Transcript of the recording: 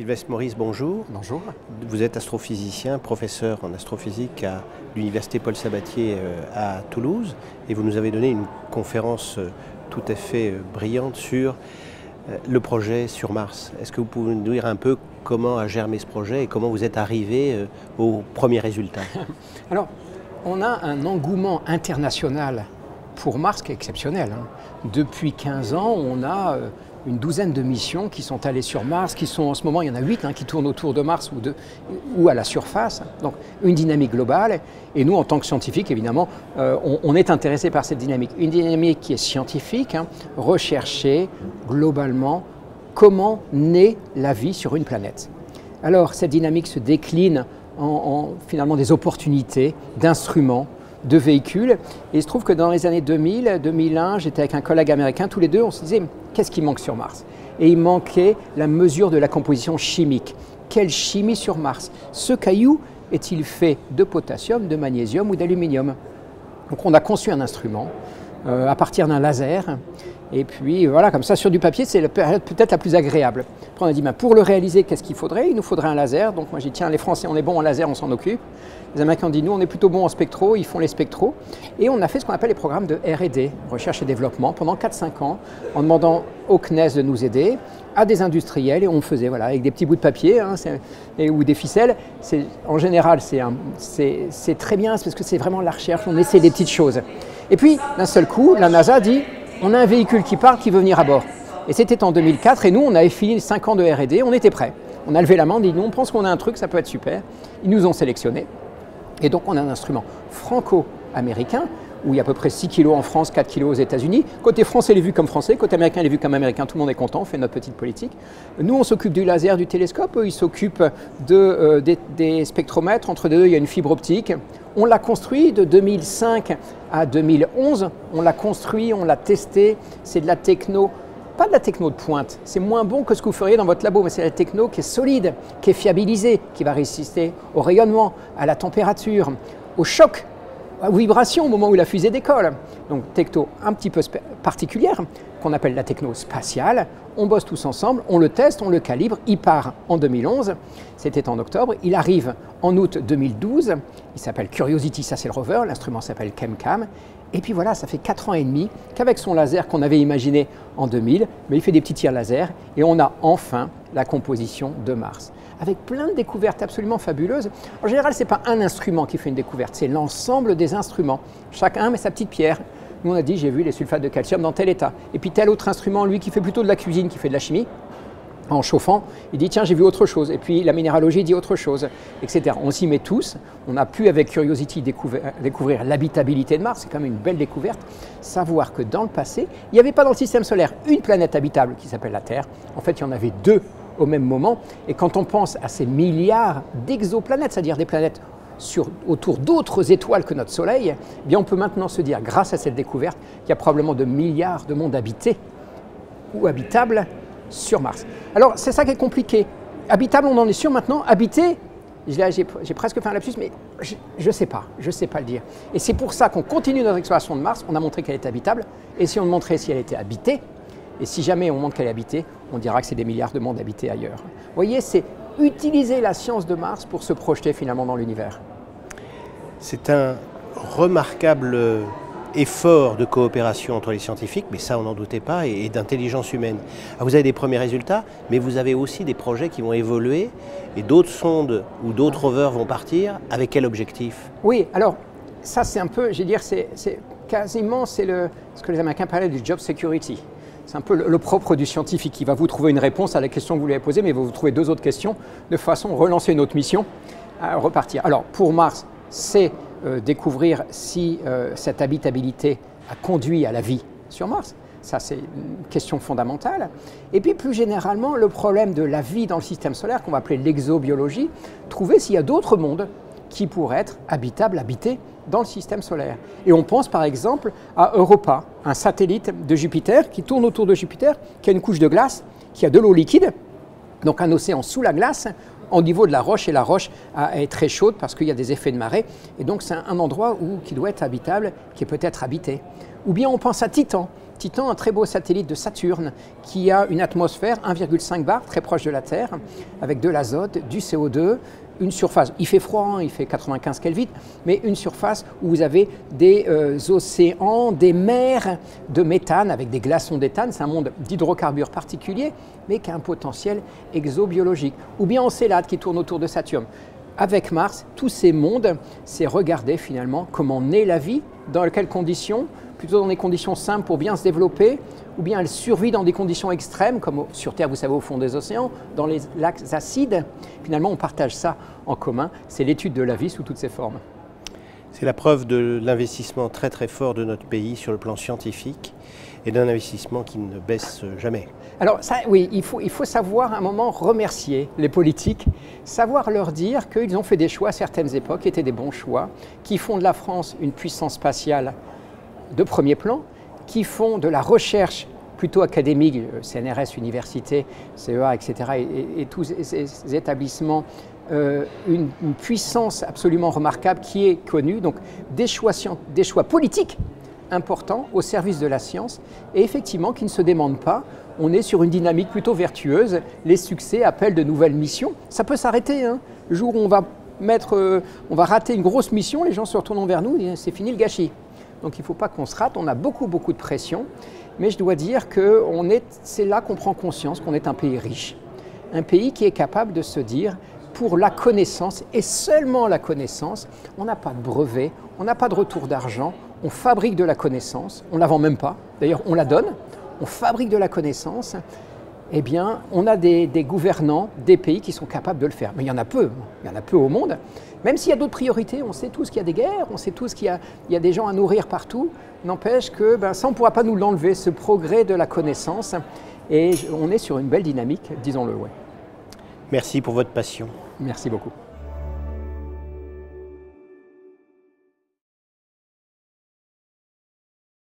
Sylvestre Maurice, bonjour. Bonjour. Vous êtes astrophysicien, professeur en astrophysique à l'université Paul Sabatier à Toulouse et vous nous avez donné une conférence tout à fait brillante sur le projet sur Mars. Est-ce que vous pouvez nous dire un peu comment a germé ce projet et comment vous êtes arrivé aux premiers résultats? Alors, on a un engouement international pour Mars qui est exceptionnel. Depuis 15 ans, on a une douzaine de missions qui sont allées sur Mars, qui sont en ce moment, il y en a 8 qui tournent autour de Mars ou à la surface. Donc une dynamique globale. Et nous, en tant que scientifiques, évidemment, on est intéressés par cette dynamique. Une dynamique qui est scientifique, rechercher globalement comment naît la vie sur une planète. Alors cette dynamique se décline en finalement des opportunités, d'instruments, de véhicules. Et il se trouve que dans les années 2000, 2001, j'étais avec un collègue américain, tous les deux, on se disait qu'est-ce qui manque sur Mars? Et il manquait la mesure de la composition chimique. Quelle chimie sur Mars? Ce caillou est-il fait de potassium, de magnésium ou d'aluminium? Donc on a conçu un instrument à partir d'un laser. Et puis voilà, comme ça sur du papier, c'est la période peut-être la plus agréable. Après on a dit, pour le réaliser, qu'est-ce qu'il faudrait? Il nous faudrait un laser. Donc moi j'ai dit, tiens, les Français, on est bons en laser, on s'en occupe. Les Américains ont dit, nous, on est plutôt bons en spectro, ils font les spectros. Et on a fait ce qu'on appelle les programmes de R&D, recherche et développement, pendant 4-5 ans, en demandant au CNES de nous aider, à des industriels, et on faisait, voilà, avec des petits bouts de papier ou des ficelles. En général, c'est très bien, parce que c'est vraiment la recherche, on essaie des petites choses. Et puis, d'un seul coup, la NASA dit, on a un véhicule qui part, qui veut venir à bord. Et c'était en 2004, et nous, on avait fini 5 ans de R&D, on était prêts. On a levé la main, on dit, nous, on pense qu'on a un truc, ça peut être super. Ils nous ont sélectionnés. Et donc, on a un instrument franco-américain, où il y a à peu près 6 kg en France, 4 kg aux États-Unis. Côté français, il est vu comme français, côté américain, il est vu comme américain. Tout le monde est content, on fait notre petite politique. Nous, on s'occupe du laser, du télescope. Eux, ils s'occupent des spectromètres. Entre deux, il y a une fibre optique. On l'a construit de 2005 à 2011. On l'a construit, on l'a testé. C'est de la techno. Pas de la techno de pointe, c'est moins bon que ce que vous feriez dans votre labo, mais c'est la techno qui est solide, qui est fiabilisée, qui va résister au rayonnement, à la température, au choc, aux vibrations au moment où la fusée décolle. Donc techno un petit peu particulière, qu'on appelle la techno spatiale. On bosse tous ensemble, on le teste, on le calibre, il part en 2011, c'était en octobre, il arrive en août 2012, il s'appelle Curiosity, ça c'est le rover, l'instrument s'appelle ChemCam. Et puis voilà, ça fait 4 ans et demi qu'avec son laser qu'on avait imaginé en 2000, mais il fait des petits tirs laser et on a enfin la composition de Mars. Avec plein de découvertes absolument fabuleuses. En général, ce n'est pas un instrument qui fait une découverte, c'est l'ensemble des instruments. Chacun met sa petite pierre. Nous, on a dit, j'ai vu les sulfates de calcium dans tel état. Et puis tel autre instrument, lui, qui fait plutôt de la cuisine, qui fait de la chimie, en chauffant, il dit tiens j'ai vu autre chose, et puis la minéralogie dit autre chose, etc. On s'y met tous, on a pu avec Curiosity découvrir l'habitabilité de Mars, c'est quand même une belle découverte, savoir que dans le passé, il n'y avait pas dans le système solaire une planète habitable qui s'appelle la Terre, en fait il y en avait 2 au même moment, et quand on pense à ces milliards d'exoplanètes, c'est-à-dire des planètes autour d'autres étoiles que notre Soleil, eh bien on peut maintenant se dire, grâce à cette découverte, qu'il y a probablement de milliards de mondes habités ou habitables sur Mars. Alors, c'est ça qui est compliqué. Habitable, on en est sûr maintenant. Habité, j'ai presque fait un lapsus, mais je ne sais pas le dire. Et c'est pour ça qu'on continue notre exploration de Mars. On a montré qu'elle était habitable. Et si on montrait si elle était habitée, et si jamais on montre qu'elle est habitée, on dira que c'est des milliards de mondes habités ailleurs. Vous voyez, c'est utiliser la science de Mars pour se projeter finalement dans l'univers. C'est un remarquable effort de coopération entre les scientifiques, mais ça on n'en doutait pas, et d'intelligence humaine. Alors, vous avez des premiers résultats, mais vous avez aussi des projets qui vont évoluer, et d'autres sondes ou d'autres rovers vont partir. Avec quel objectif? Oui, alors ça c'est un peu, je vais dire, c'est quasiment ce que les Américains parlaient du job security. C'est un peu le propre du scientifique qui va vous trouver une réponse à la question que vous lui avez posée, mais il va vous trouver 2 autres questions, de façon à relancer une autre mission, à repartir. Alors pour Mars, c'est découvrir si cette habitabilité a conduit à la vie sur Mars. Ça, c'est une question fondamentale. Et puis, plus généralement, le problème de la vie dans le système solaire, qu'on va appeler l'exobiologie, trouver s'il y a d'autres mondes qui pourraient être habitables, habités dans le système solaire. Et on pense par exemple à Europa, un satellite de Jupiter qui tourne autour de Jupiter, qui a une couche de glace, qui a de l'eau liquide, donc un océan sous la glace, au niveau de la roche, et la roche est très chaude parce qu'il y a des effets de marée. Et donc c'est un endroit qui doit être habitable, qui est peut-être habité. Ou bien on pense à Titan. Titan, un très beau satellite de Saturne qui a une atmosphère 1,5 bar, très proche de la Terre, avec de l'azote, du CO2, une surface, il fait froid, hein, il fait 95 Kelvin, mais une surface où vous avez des océans, des mers de méthane avec des glaçons d'éthane. C'est un monde d'hydrocarbures particuliers, mais qui a un potentiel exobiologique. Ou bien Encelade qui tourne autour de Saturne. Avec Mars, tous ces mondes, c'est regarder finalement comment naît la vie, dans quelles conditions, plutôt dans des conditions simples pour bien se développer, ou bien elle survit dans des conditions extrêmes, comme sur Terre, vous savez, au fond des océans, dans les lacs acides. Finalement, on partage ça en commun, c'est l'étude de la vie sous toutes ses formes. C'est la preuve de l'investissement très très fort de notre pays sur le plan scientifique et d'un investissement qui ne baisse jamais. Alors ça, oui, il faut savoir à un moment remercier les politiques, savoir leur dire qu'ils ont fait des choix à certaines époques, qui étaient des bons choix, qui font de la France une puissance spatiale de premier plan, qui font de la recherche plutôt académique, CNRS, université, CEA, etc., et tous ces établissements, une puissance absolument remarquable qui est connue, donc des choix politiques importants au service de la science, et effectivement qui ne se demandent pas. On est sur une dynamique plutôt vertueuse, les succès appellent de nouvelles missions. Ça peut s'arrêter, hein. Le jour où on va rater une grosse mission, les gens se retournent vers nous et c'est fini le gâchis. Donc il ne faut pas qu'on se rate, on a beaucoup de pression, mais je dois dire que c'est là qu'on prend conscience qu'on est un pays riche, un pays qui est capable de se dire, pour la connaissance et seulement la connaissance, on n'a pas de brevet, on n'a pas de retour d'argent, on fabrique de la connaissance, on ne la vend même pas, d'ailleurs on la donne, on fabrique de la connaissance. Eh bien, on a des gouvernants, des pays qui sont capables de le faire. Mais il y en a peu au monde. Même s'il y a d'autres priorités, on sait tous qu'il y a des guerres, on sait tous qu'il y a des gens à nourrir partout. N'empêche que ça, on ne pourra pas nous l'enlever, ce progrès de la connaissance. Et on est sur une belle dynamique, disons-le. Ouais. Merci pour votre passion. Merci beaucoup.